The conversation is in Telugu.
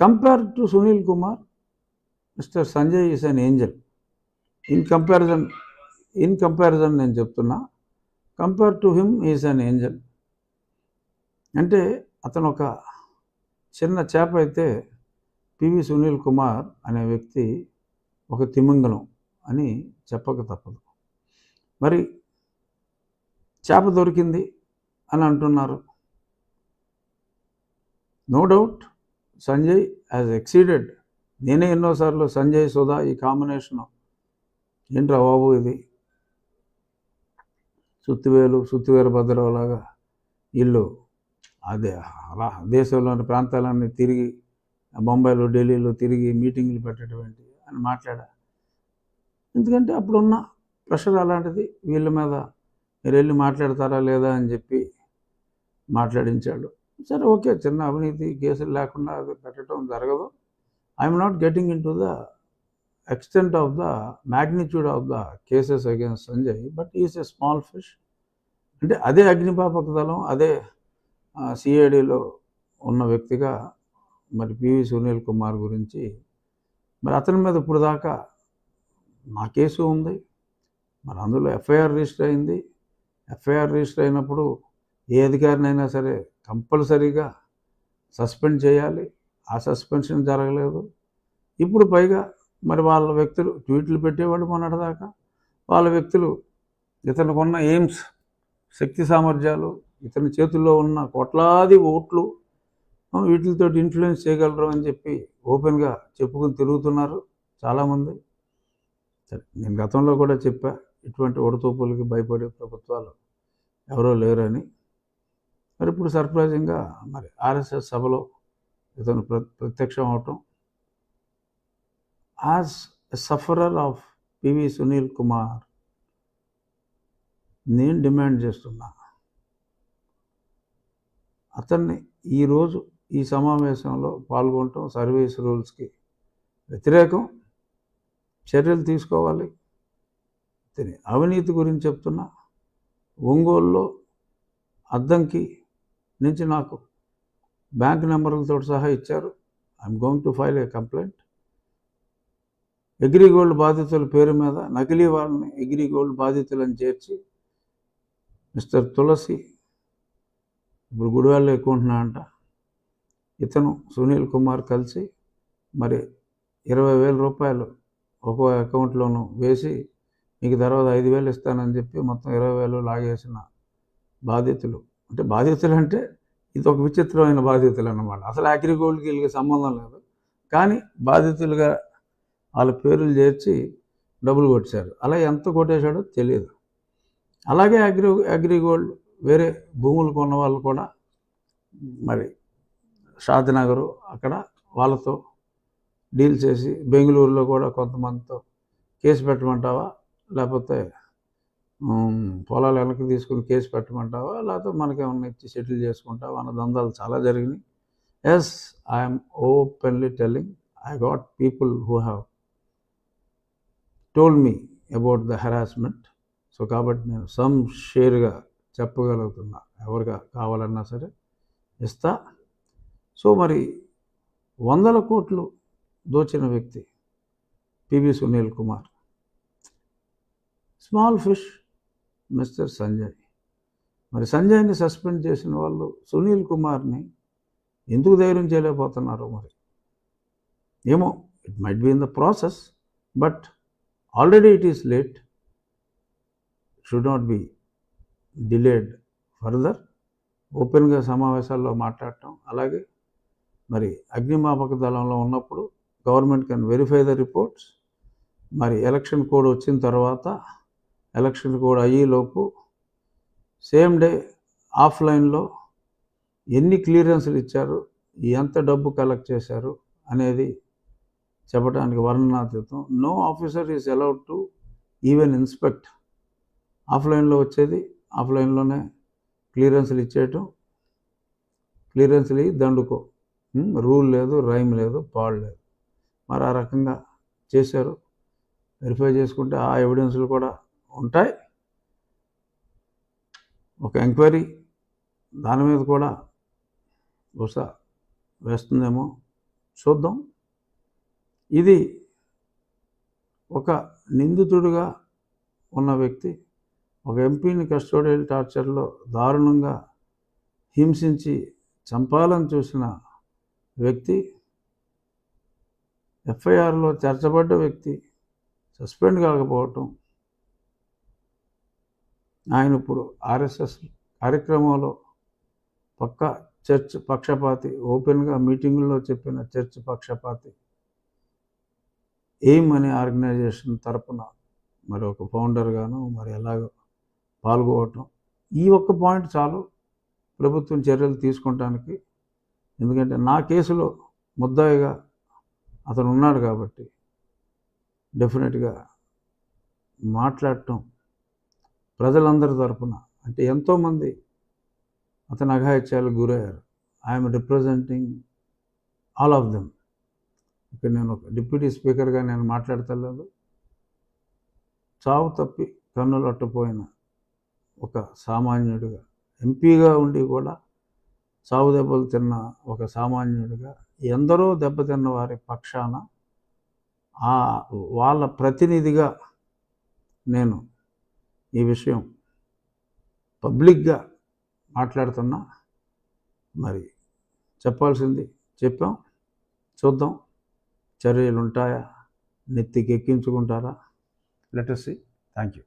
Compare to Sunil Kumar, mister Sanjay is an angel. In comparison నేను చెప్తున్నా, compare to him is an angel. అంటే అతను ఒక చిన్న చేప అయితే పివి సునీల్ కుమార్ అనే వ్యక్తి ఒక తిమింగలం అని చెప్పక తప్పదు. మరి చేప దొరికింది అని అంటున్నారు. No doubt Sanjay has exceeded. నేనే ఎన్నోసార్లు సంజయ్ సుధా ఈ కాంబినేషను ఏంట్రా బాబు ఇది, సుత్తివీరభద్రరావులాగా వీళ్ళు అదే అలా దేశంలోని ప్రాంతాలన్నీ తిరిగి బొంబాయిలో ఢిల్లీలో తిరిగి మీటింగులు పెట్టడం ఏంటి అని మాట్లాడా. ఎందుకంటే అప్పుడున్న ప్రెషర్ అలాంటిది, వీళ్ళ మీద మీరు వెళ్ళి మాట్లాడతారా లేదా అని చెప్పి మాట్లాడించాడు. సరే ఓకే, చిన్న అవినీతి కేసులు లేకుండా అది పెట్టడం జరగదు. I'm not getting in to the extent of the magnitude of the cases against Sanjay, but he is a small fish. అంటే అదే అగ్నిపాపక దళం, అదే సిఐడిలో ఉన్న వ్యక్తిగా మరి పివి సునీల్ కుమార్ గురించి మరి అతని మీద ఇప్పుడు దాకా నా కేసు ఉంది. మరి అందులో ఎఫ్ఐఆర్ రిజిస్టర్ అయింది. ఎఫ్ఐఆర్ రిజిస్టర్ అయినప్పుడు ఏ అధికారినైనా సరే కంపల్సరీగా సస్పెండ్ చేయాలి. ఆ సస్పెన్షన్ జరగలేదు. ఇప్పుడు పైగా మరి వాళ్ళ వ్యక్తులు ట్వీట్లు పెట్టేవాళ్ళు మొన్నటిదాకా, వాళ్ళ వ్యక్తులు ఇతనికి ఉన్న ఎయిమ్స్, శక్తి సామర్థ్యాలు, ఇతని చేతుల్లో ఉన్న కోట్లాది ఓట్లు వీటితో ఇన్ఫ్లుయెన్స్ చేయగలరు అని చెప్పి ఓపెన్గా చెప్పుకుని తిరుగుతున్నారు చాలామంది. సరే, నేను గతంలో కూడా చెప్పా, ఇటువంటి ఒడతూపులకి భయపడే ప్రభుత్వాలు ఎవరో లేరని. మరి ఇప్పుడు సర్ప్రైజింగ్గా మరి ఆర్ఎస్ఎస్ సభలో ఇతను ప్రత్యక్షం అవటం. As a sufferer of PV Sunil Kumar నేను డిమాండ్ చేస్తున్నా, అతన్ని ఈరోజు ఈ సమావేశంలో పాల్గొనటం సర్వీస్ రూల్స్కి వ్యతిరేకం. చర్యలు తీసుకోవాలి. అవినీతి గురించి చెప్తున్నా. ఒంగోలులో అద్దంకి నుంచి నాకు బ్యాంక్ నెంబర్లతో సహా ఇచ్చారు. I'm going to file A complaint. AgriGold బాధితుల పేరు మీద నకిలీ వాళ్ళని అగ్రిగోల్డ్ బాధితులను చేర్చి మిస్టర్ తులసి ఇప్పుడు గుడివాడలో ఎక్కుంటున్నా అంట, ఇతను సునీల్ కుమార్ కలిసి మరి 20,000 రూపాయలు ఒక్కో అకౌంట్లోనూ వేసి మీకు తర్వాత 5,000 ఇస్తానని చెప్పి మొత్తం 20,000 లాగేసిన బాధితులు. అంటే బాధితులు అంటే ఇది ఒక విచిత్రమైన బాధితులు అన్నమాట. అసలు అగ్రిగోల్డ్కి వీళ్ళకి సంబంధం లేదు, కానీ బాధితులుగా వాళ్ళ పేర్లు చేర్చి డబ్బులు కొట్టేశారు. అలా ఎంత కొట్టేశాడో తెలియదు. అలాగే అగ్రిగోల్డ్ వేరే భూములు కొన్న వాళ్ళు కూడా మరి షాద్నగరు అక్కడ వాళ్ళతో డీల్ చేసి బెంగళూరులో కూడా కొంతమందితో కేసు పెట్టమంటావా, లేకపోతే పొలాలు వెనక్కి తీసుకుని కేసు పెట్టమంటావా, లేకపోతే మనకేమన్నా ఇచ్చి సెటిల్ చేసుకుంటావా అన్న దందాలు చాలా జరిగినాయి. Yes, I'm openly telling, I got people who have told me about the harassment. So కాబట్టి నేను సమ్ షేర్గా చెప్పగలుగుతున్నా, ఎవరిగా కావాలన్నా సరే ఇస్తా. సో మరి 100 కోట్లు దోచిన వ్యక్తి PV Sunil Kumar, small fish mister Sanjay. మరి సంజయ్ని సస్పెండ్ చేసిన వాళ్ళు సునీల్ కుమార్ని ఎందుకు ధైర్యం చేయలేకపోతున్నారు మరి ఏమో. It might be in the process, but already it is late. Should not be delayed further. ఓపెన్గా సమావేశాల్లో మాట్లాడటం, అలాగే మరి అగ్నిమాపక దళంలో ఉన్నప్పుడు government can verify the reports. మరి ఎలక్షన్ కోడ్ వచ్చిన తర్వాత, ఎలక్షన్ కోడ్ అయ్యేలోపు సేమ్ డే ఆఫ్లైన్లో ఎన్ని క్లియరెన్స్లు ఇచ్చారు, ఎంత డబ్బు కలెక్ట్ చేశారు అనేది చెప్పడానికి వర్ణనాతీతం. No officer is allowed to even inspect. ఆఫ్లైన్లో వచ్చేది ఆఫ్లైన్లోనే క్లియరెన్స్లు ఇచ్చేయటం, క్లియరెన్స్లు దండుకో, రూల్ లేదు, రైమ్ లేదు, పాడు లేదు. మరి ఆ రకంగా చేశారు. వెరిఫై చేసుకుంటే ఆ ఎవిడెన్స్లు కూడా ఉంటాయి. ఒక ఎంక్వైరీ దాని మీద కూడా బహుశా వేస్తుందేమో చూద్దాం. ఇది ఒక నిందితుడిగా ఉన్న వ్యక్తి ఒక ఎంపీని కస్టోడియల్ టార్చర్లో దారుణంగా హింసించి చంపాలని చూసిన వ్యక్తి, ఎఫ్ఐఆర్లో చేర్చబడ్డ వ్యక్తి సస్పెండ్ కాకపోవటం, ఆయన ఇప్పుడు ఆర్ఎస్ఎస్ కార్యక్రమంలో పక్కా చర్చ్ పక్షపాతి, ఓపెన్గా మీటింగుల్లో చెప్పిన చర్చ్ పక్షపాతి, ఎయిమ్ అనే ఆర్గనైజేషన్ తరపున మరి ఒక ఫౌండర్గాను మరి ఎలాగో పాల్గొవటం, ఈ ఒక్క పాయింట్ చాలు ప్రభుత్వం చర్యలు తీసుకుంటానికి. ఎందుకంటే నా కేసులో ముద్దాయిగా అతను ఉన్నాడు కాబట్టి డెఫినెట్గా మాట్లాడటం ప్రజలందరి తరపున, అంటే ఎంతోమంది అతని అఘాయిత్యాలకు గురయ్యారు. I'm representing all of them. ఇక్కడ నేను ఒక డిప్యూటీ స్పీకర్గా నేను మాట్లాడతలేదు. చావు తప్పి కన్నులు అట్టుపోయిన ఒక సామాన్యుడిగా, ఎంపీగా ఉండి కూడా చావు దెబ్బలు తిన్న ఒక సామాన్యుడిగా, ఎందరో దెబ్బతిన్న వారి పక్షాన వాళ్ళ ప్రతినిధిగా నేను ఈ విషయం పబ్లిక్గా మాట్లాడుతున్నా. మరి చెప్పాల్సింది చెప్పాం, చూద్దాం చర్యలు ఉంటాయా, నెత్తికి ఎక్కించుకుంటారా. Let us see. Thank you.